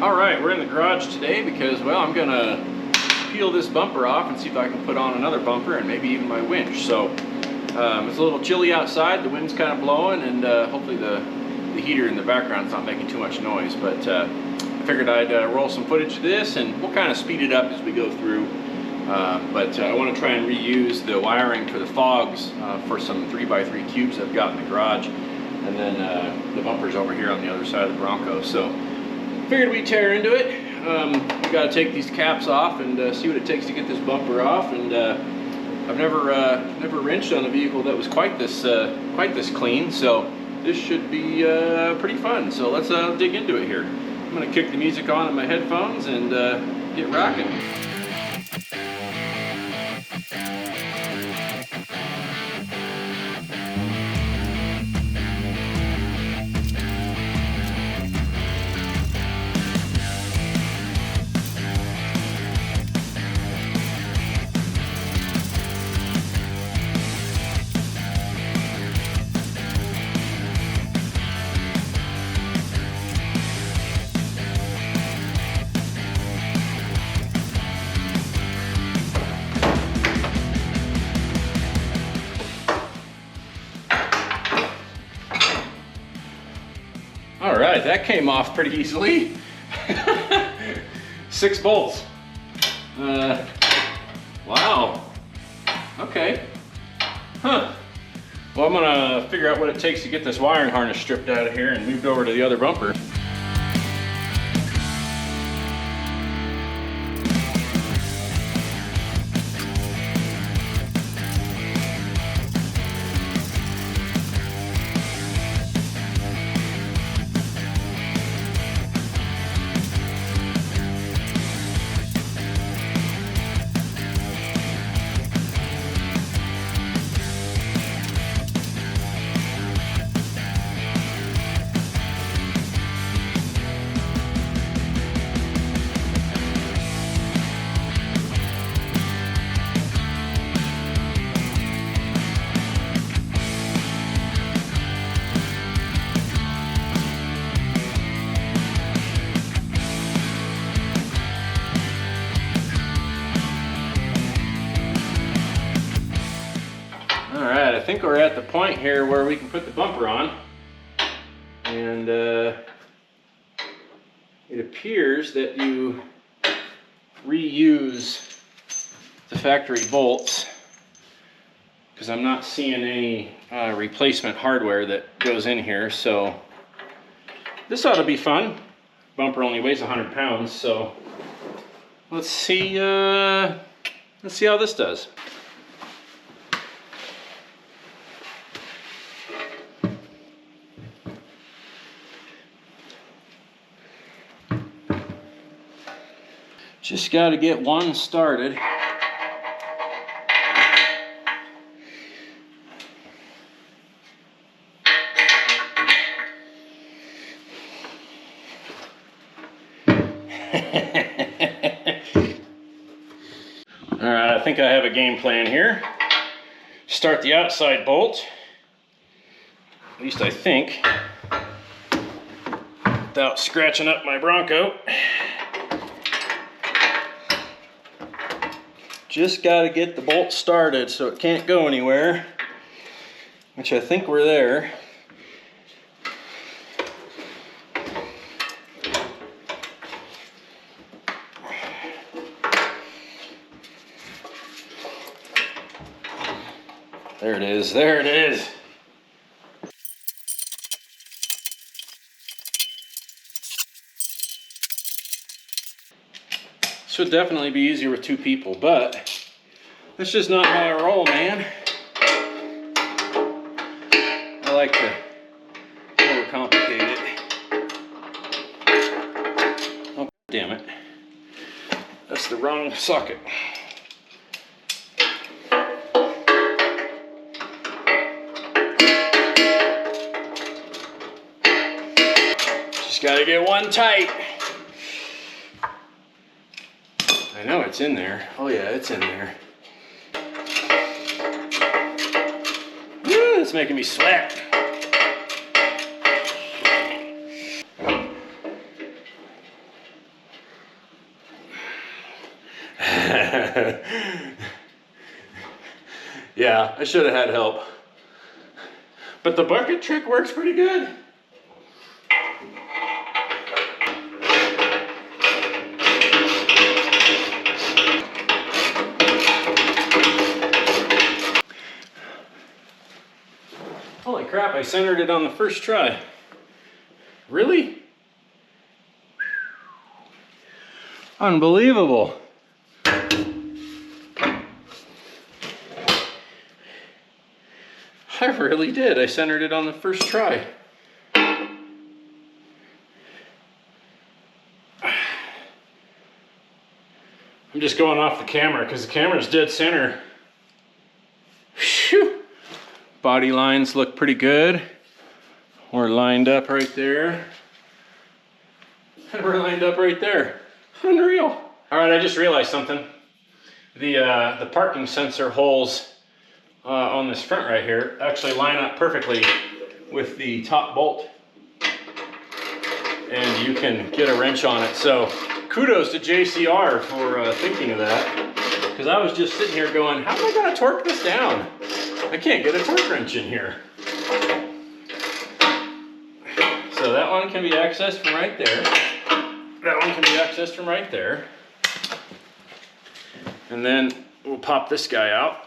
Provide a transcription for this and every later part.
Alright, we're in the garage today because, well, I'm gonna peel this bumper off and see if I can put on another bumper and maybe even my winch. So it's a little chilly outside, the wind's kind of blowing, and hopefully the heater in the background's not making too much noise. But I figured I'd roll some footage of this and we'll kind of speed it up as we go through. But I want to try and reuse the wiring for the fogs for some 3x3 cubes I've got in the garage, and then the bumper's over here on the other side of the Bronco. So figured we'd tear into it. We got to take these caps off and see what it takes to get this bumper off. And I've never wrenched on a vehicle that was quite this clean, so this should be pretty fun. So let's dig into it here. I'm gonna kick the music on in my headphones and get rocking. All right, that came off pretty easily. 6 bolts. Wow. Okay. Huh. Well, I'm gonna figure out what it takes to get this wiring harness stripped out of here and moved over to the other bumper. Alright, I think we're at the point here where we can put the bumper on, and it appears that you reuse the factory bolts, because I'm not seeing any replacement hardware that goes in here. So this ought to be fun. Bumper only weighs 100 pounds, so let's see how this does. Just got to get one started. All right, I think I have a game plan here. Start the outside bolt, at least I think, without scratching up my Bronco. Just got to get the bolt started so it can't go anywhere, which I think we're there. There it is, there it is. This would definitely be easier with 2 people, but that's just not how I roll, man. I like to overcomplicate it. Oh, damn it. That's the wrong socket. Just gotta get one tight. I know it's in there. Oh yeah, it's in there. Woo, it's making me sweat. Yeah, I should have had help. But the bucket trick works pretty good. Holy crap, I centered it on the first try. Really? Unbelievable. I really did. I centered it on the first try. I'm just going off the camera because the camera's dead center. Whew. Body lines look pretty good. We're lined up right there. And we're lined up right there. Unreal. All right, I just realized something. The parking sensor holes on this front right here actually line up perfectly with the top bolt. And you can get a wrench on it. So kudos to JCR for thinking of that. Because I was just sitting here going, how am I going to torque this down? I can't get a torque wrench in here. So that one can be accessed from right there. That one can be accessed from right there. And then we'll pop this guy out.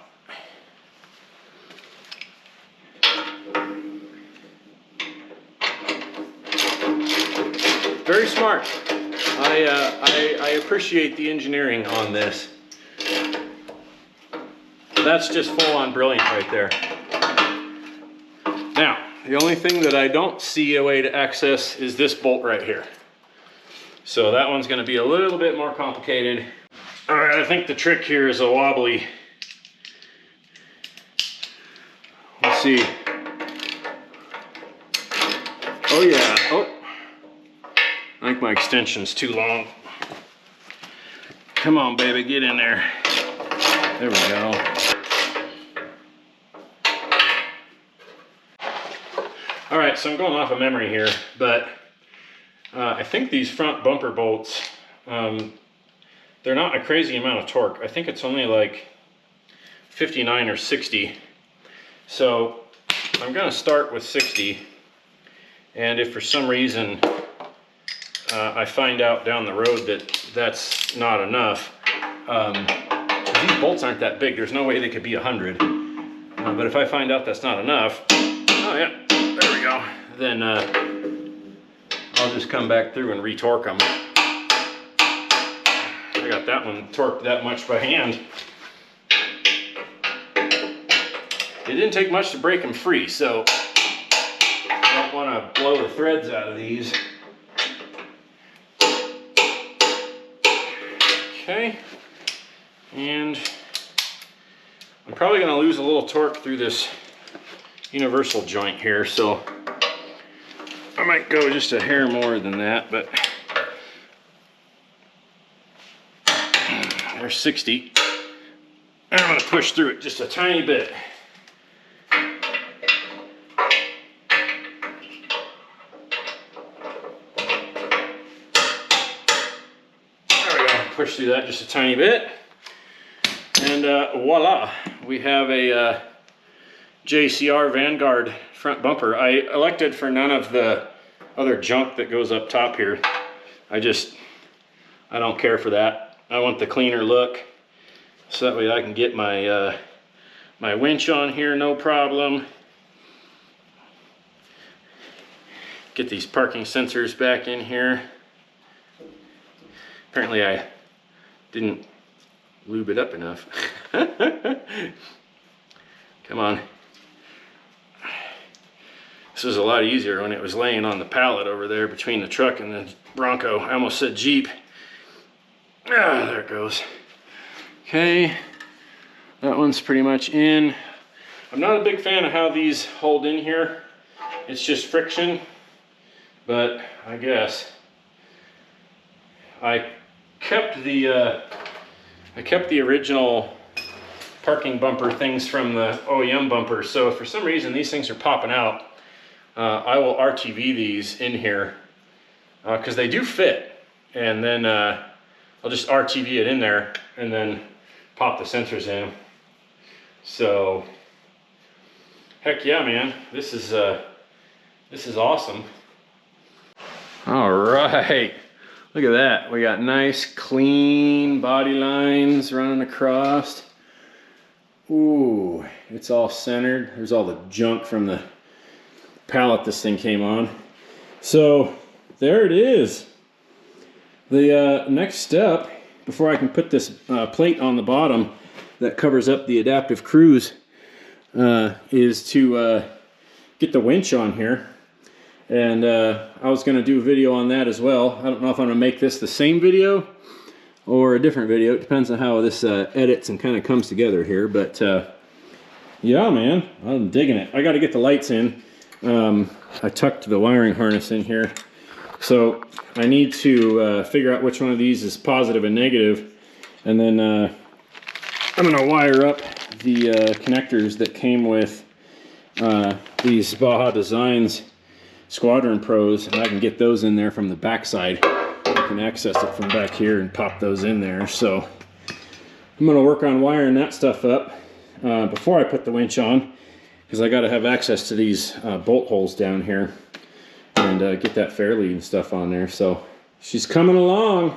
Very smart. I appreciate the engineering on this. That's just full-on brilliant right there. Now, the only thing that I don't see a way to access is this bolt right here. So that one's going to be a little bit more complicated. All right, I think the trick here is a wobbly. Let's see. Oh yeah. Oh. I think my extension's too long. Come on, baby, get in there. There we go. All right, so I'm going off of memory here, but I think these front bumper bolts, they're not a crazy amount of torque. I think it's only like 59 or 60. So I'm gonna start with 60. And if for some reason I find out down the road that that's not enough, these bolts aren't that big. There's no way they could be 100. But if I find out that's not enough, oh yeah, there we go. Then I'll just come back through and retorque them. I got that one torqued that much by hand. It didn't take much to break them free, so I don't want to blow the threads out of these. Okay, and I'm probably going to lose a little torque through this universal joint here, so I might go just a hair more than that, but there's 60. And I'm going to push through it just a tiny bit. Push through that just a tiny bit, and voila, we have a JCR Vanguard front bumper. I elected for none of the other junk that goes up top here. I don't care for that. I want the cleaner look, so that way I can get my my winch on here no problem. Get these parking sensors back in here. Apparently I didn't lube it up enough. Come on. This was a lot easier when it was laying on the pallet over there between the truck and the Bronco. I almost said Jeep. Ah, there it goes. Okay, that one's pretty much in. I'm not a big fan of how these hold in here. It's just friction, but I guess I kept the original parking bumper things from the OEM bumper. So if for some reason these things are popping out, I will RTV these in here because they do fit. And then I'll I'll just RTV it in there and then pop the sensors in. So, heck yeah, man, this is awesome. All right, look at that. We got nice, clean body lines running across. Ooh, it's all centered. There's all the junk from the pallet this thing came on. So there it is. The next step, before I can put this plate on the bottom that covers up the adaptive cruise, is to get the winch on here. And I was going to do a video on that as well. I don't know if I'm going to make this the same video or a different video. It depends on how this edits and kind of comes together here. But yeah, man, I'm digging it. I got to get the lights in. I tucked the wiring harness in here. So I need to figure out which one of these is positive and negative. And then I'm going to wire up the connectors that came with these Baja Designs Squadron Pros, and I can get those in there from the backside. I can access it from back here and pop those in there. So I'm going to work on wiring that stuff up before I put the winch on, because I got to have access to these bolt holes down here and get that fairlead and stuff on there. So she's coming along.